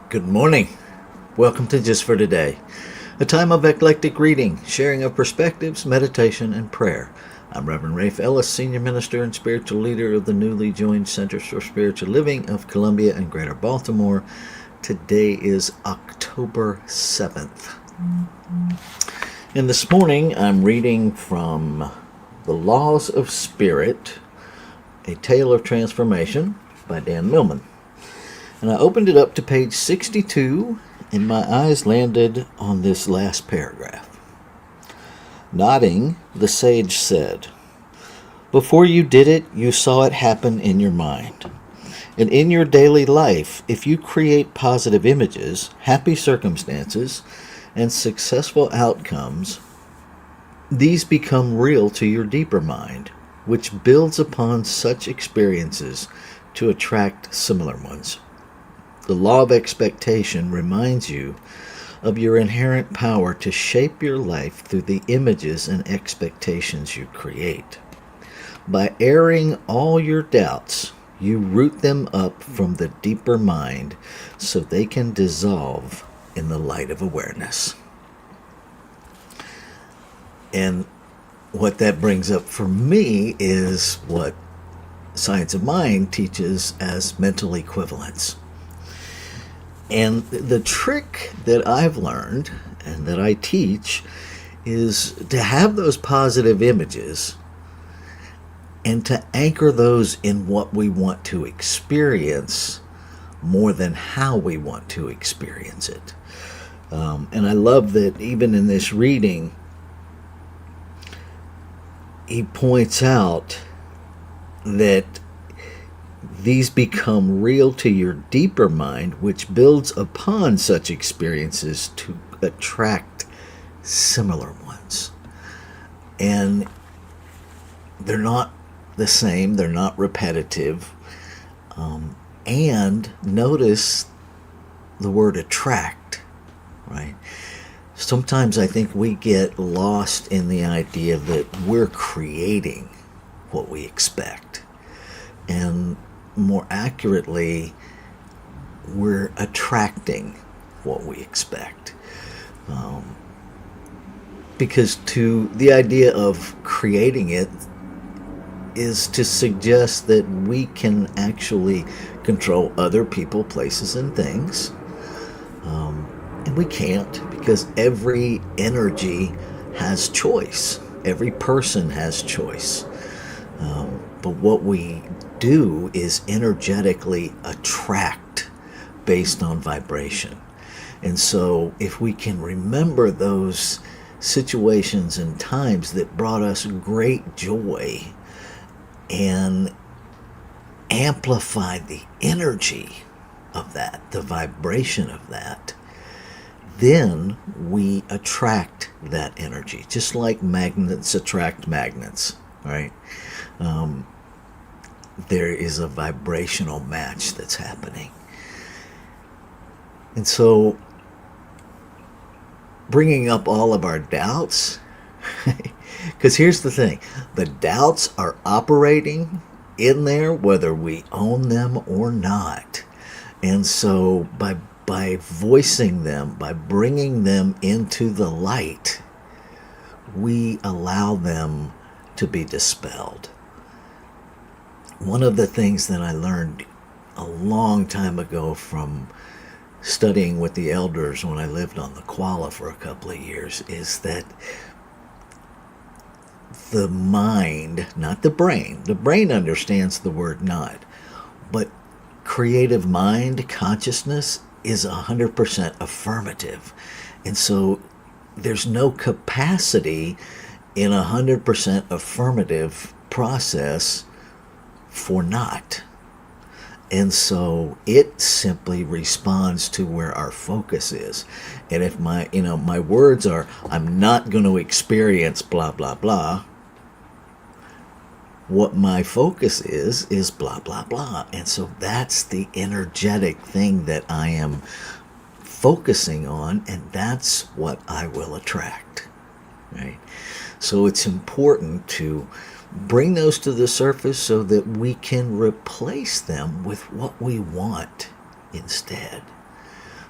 Good morning. Welcome to Just for Today, a time of eclectic reading, sharing of perspectives, meditation, and prayer. I'm Reverend Rafe Ellis, Senior Minister and Spiritual Leader of the newly joined Centers for Spiritual Living of Columbia and Greater Baltimore. Today is October 7th. And this morning I'm reading from The Laws of Spirit, A Tale of Transformation by Dan Millman. And I opened it up to page 62, and my eyes landed on this last paragraph. Nodding, the sage said, "Before you did it, you saw it happen in your mind. And in your daily life, if you create positive images, happy circumstances, and successful outcomes, these become real to your deeper mind, which builds upon such experiences to attract similar ones. The law of expectation reminds you of your inherent power to shape your life through the images and expectations you create. By airing all your doubts, you root them up from the deeper mind so they can dissolve in the light of awareness." And what that brings up for me is what Science of Mind teaches as mental equivalence. And the trick that I've learned and that I teach is to have those positive images and to anchor those in what we want to experience more than how we want to experience it. And I love that even in this reading, he points out that these become real to your deeper mind, which builds upon such experiences to attract similar ones. And they're not the same, they're not repetitive. And notice the word attract, right? Sometimes I think we get lost in the idea that we're creating what we expect. And more accurately, we're attracting what we expect. Because to the idea of creating it is to suggest that we can actually control other people, places, and things. And we can't, because every energy has choice. Every person has choice. But what we do is energetically attract based on vibration. And so if we can remember those situations and times that brought us great joy and amplify the energy of that, the vibration of that, then we attract that energy, just like magnets attract magnets, right? There is a vibrational match that's happening. And so, bringing up all of our doubts, because here's the thing, the doubts are operating in there whether we own them or not. And so, by voicing them, by bringing them into the light, we allow them to be dispelled. One of the things that I learned a long time ago from studying with the elders when I lived on the Kuala for a couple of years is that the mind, not the brain understands the word not, but creative mind, consciousness is 100% affirmative. And so there's no capacity in 100% affirmative process for not. And so it simply responds to where our focus is. And if my words are, I'm not going to experience blah, blah, blah, what my focus is blah, blah, blah. And so that's the energetic thing that I am focusing on, and that's what I will attract, right? So it's important to bring those to the surface so that we can replace them with what we want instead.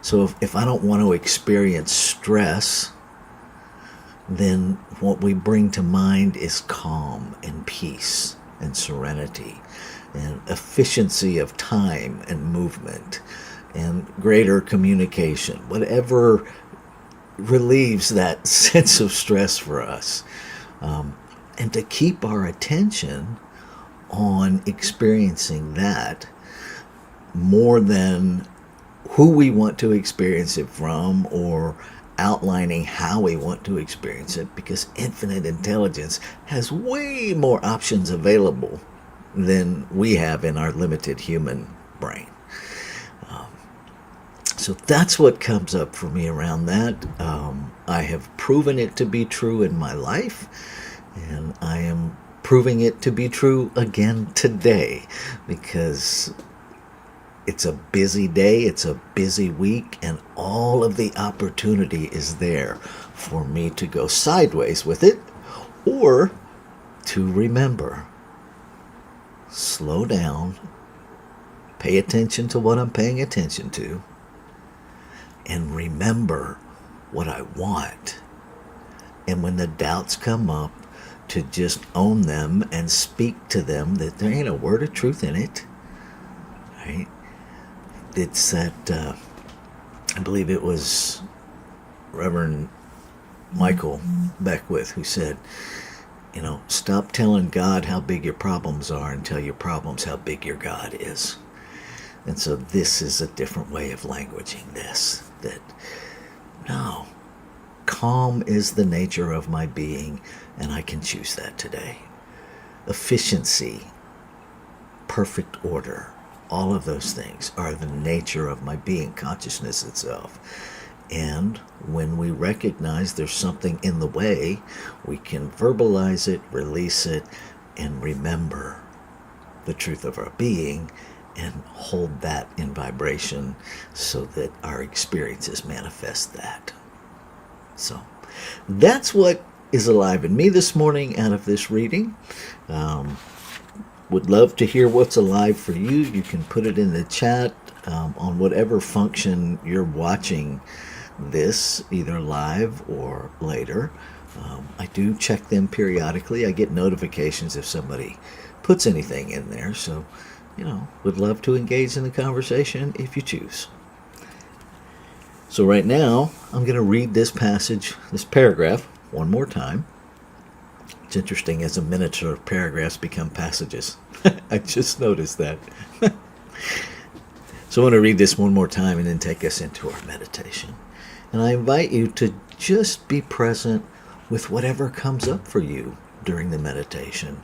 So if I don't want to experience stress, then what we bring to mind is calm and peace and serenity and efficiency of time and movement and greater communication, whatever relieves that sense of stress for us. And to keep our attention on experiencing that more than who we want to experience it from or outlining how we want to experience it, because infinite intelligence has way more options available than we have in our limited human brain. So that's what comes up for me around that. I have proven it to be true in my life, and I am proving it to be true again today, because it's a busy day, it's a busy week, and all of the opportunity is there for me to go sideways with it or to remember. Slow down, pay attention to what I'm paying attention to, and remember what I want. And when the doubts come up, to just own them and speak to them that there ain't a word of truth in it. Right? It's that, I believe it was Reverend Michael Beckwith who said, stop telling God how big your problems are and tell your problems how big your God is. And so this is a different way of languaging this. That, no, calm is the nature of my being, and I can choose that today. Efficiency, perfect order, all of those things are the nature of my being, consciousness itself. And when we recognize there's something in the way, we can verbalize it, release it, and remember the truth of our being and hold that in vibration so that our experiences manifest that. So that's what is alive in me this morning out of this reading. Would love to hear what's alive for you. You can put it in the chat on whatever function you're watching this, either live or later. I do check them periodically. I get notifications if somebody puts anything in there. So, would love to engage in the conversation if you choose. So right now, I'm going to read this passage, this paragraph, one more time. It's interesting as a miniature paragraphs become passages. I just noticed that. So I want to read this one more time and then take us into our meditation. And I invite you to just be present with whatever comes up for you during the meditation.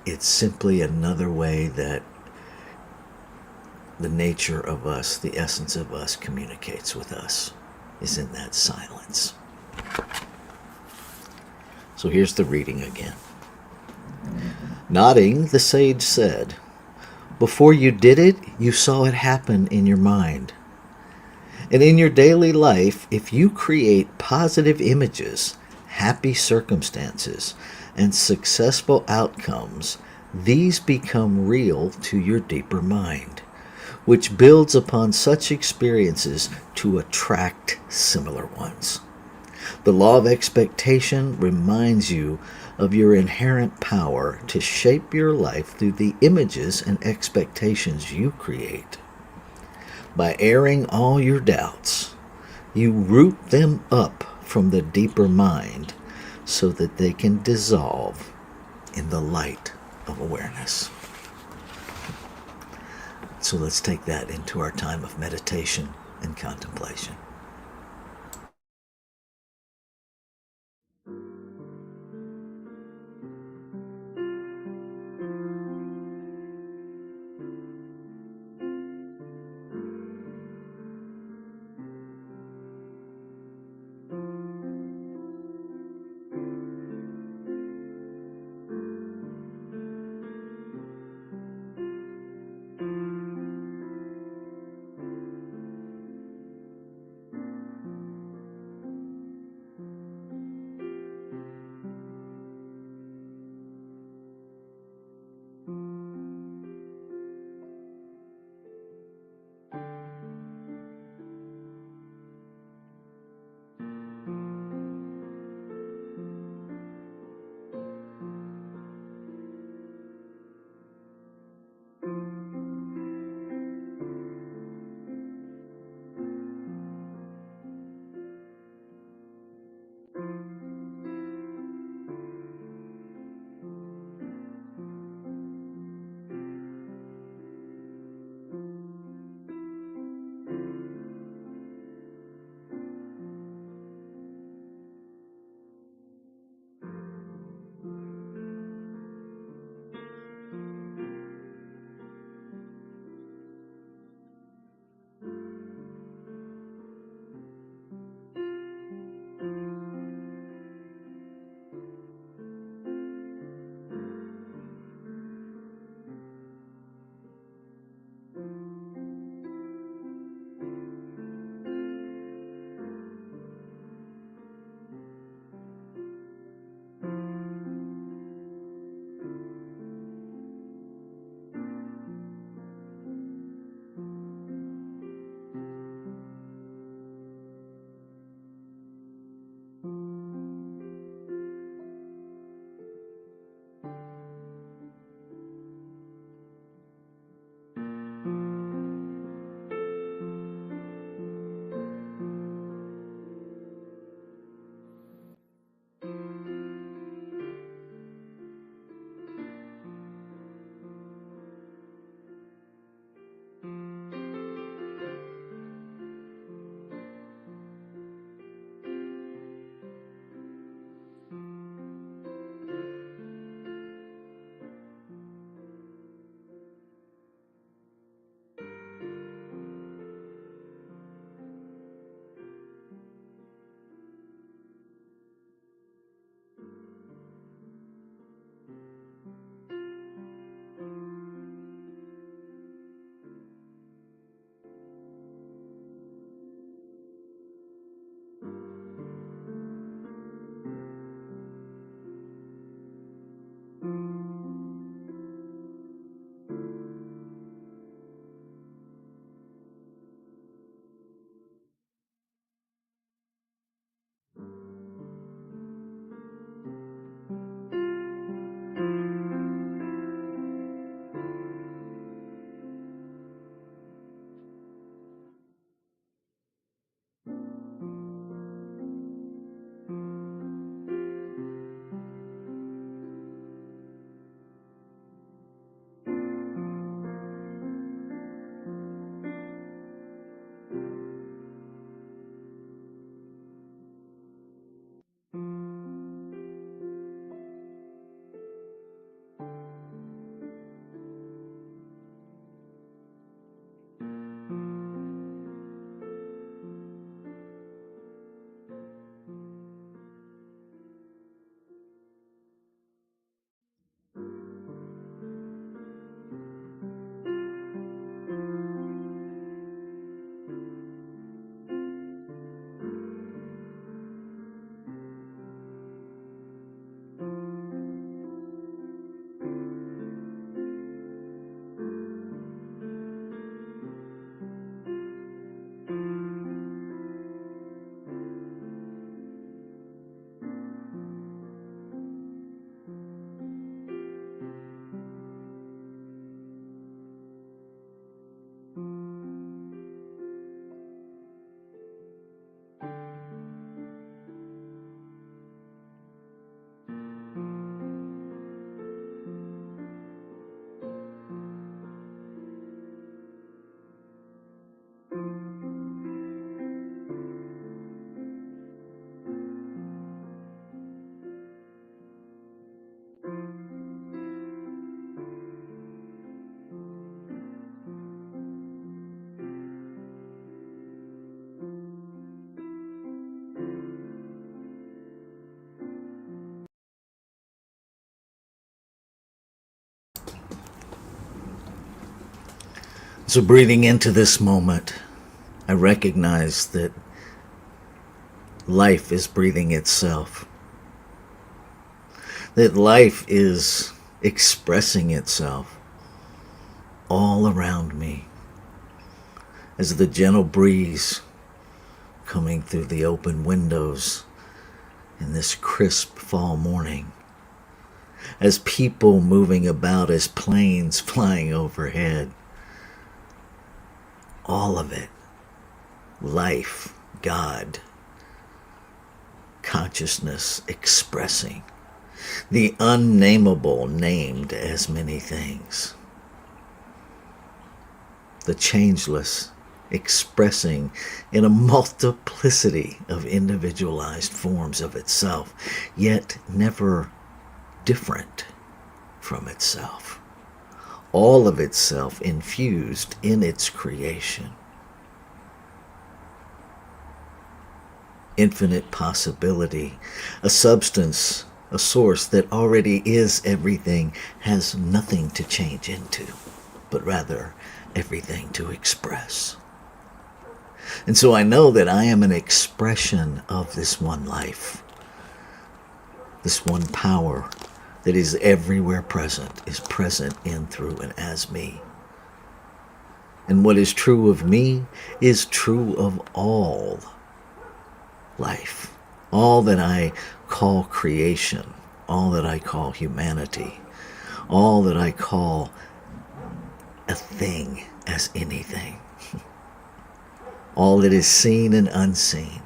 It's simply another way that the nature of us, the essence of us, communicates with us, is in that silence. So here's the reading again. Nodding, the sage said, "Before you did it, you saw it happen in your mind. And in your daily life, if you create positive images, happy circumstances, and successful outcomes, these become real to your deeper mind, which builds upon such experiences to attract similar ones. The law of expectation reminds you of your inherent power to shape your life through the images and expectations you create. By airing all your doubts, you root them up from the deeper mind so that they can dissolve in the light of awareness." So let's take that into our time of meditation and contemplation. So breathing into this moment, I recognize that life is breathing itself. That life is expressing itself all around me as the gentle breeze coming through the open windows in this crisp fall morning, as people moving about, as planes flying overhead. All of it, life, God, consciousness expressing, the unnameable named as many things, the changeless expressing in a multiplicity of individualized forms of itself, yet never different from itself. All of itself infused in its creation. Infinite possibility, a substance, a source that already is everything, has nothing to change into, but rather everything to express. And so I know that I am an expression of this one life, this one power that is everywhere present, is present in, through, and as me. And what is true of me is true of all life, all that I call creation, all that I call humanity, all that I call a thing as anything, all that is seen and unseen,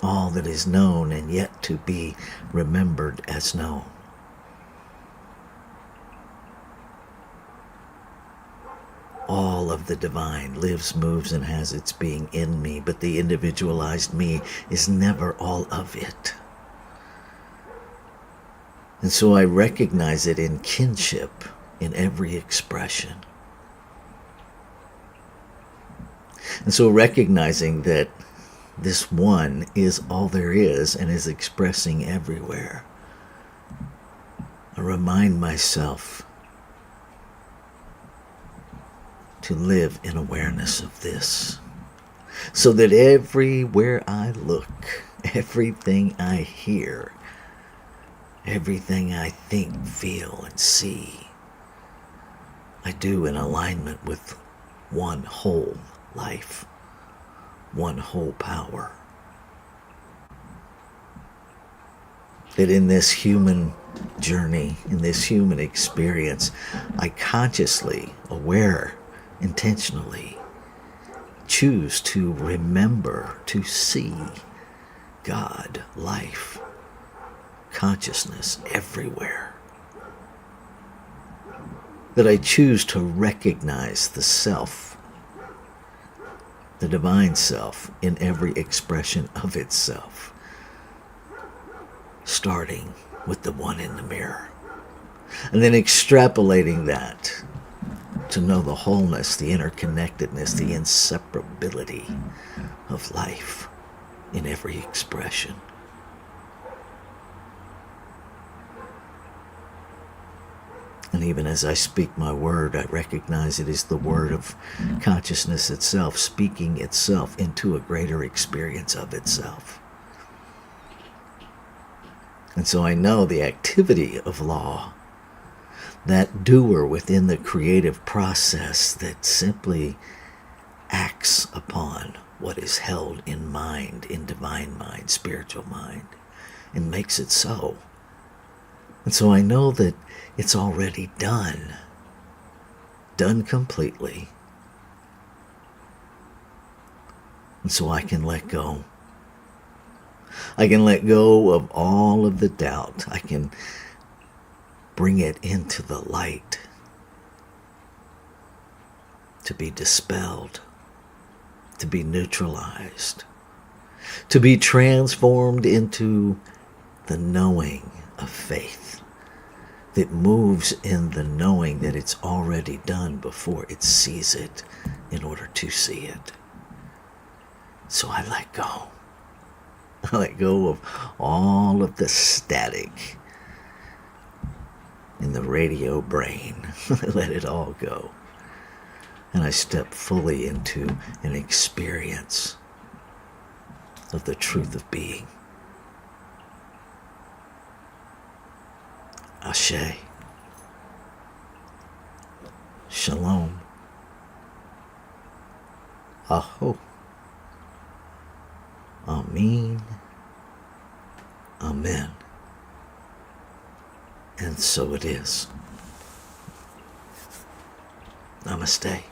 all that is known and yet to be remembered as known. All of the divine lives, moves, and has its being in me, but the individualized me is never all of it. And so I recognize it in kinship in every expression. And so recognizing that this one is all there is and is expressing everywhere, I remind myself to live in awareness of this, so that everywhere I look, everything I hear, everything I think, feel, and see, I do in alignment with one whole life, one whole power. That in this human journey, in this human experience, I consciously, aware, intentionally choose to remember to see God, life, consciousness everywhere. That I choose to recognize the self, the divine self, in every expression of itself, starting with the one in the mirror, and then extrapolating that to know the wholeness, the interconnectedness, the inseparability of life in every expression. And even as I speak my word, I recognize it is the word of consciousness itself, speaking itself into a greater experience of itself. And so I know the activity of law, that doer within the creative process that simply acts upon what is held in mind, in divine mind, spiritual mind, and makes it so. And so I know that it's already done completely. And so I can let go. I can let go of all of the doubt. I can bring it into the light to be dispelled, to be neutralized, to be transformed into the knowing of faith that moves in the knowing that it's already done before it sees it in order to see it. So I let go. I let go of all of the static in the radio brain. Let it all go. and I step fully into an experience of the truth of being. Ashe. Shalom. Aho. Amin. Amen. And so it is. Namaste.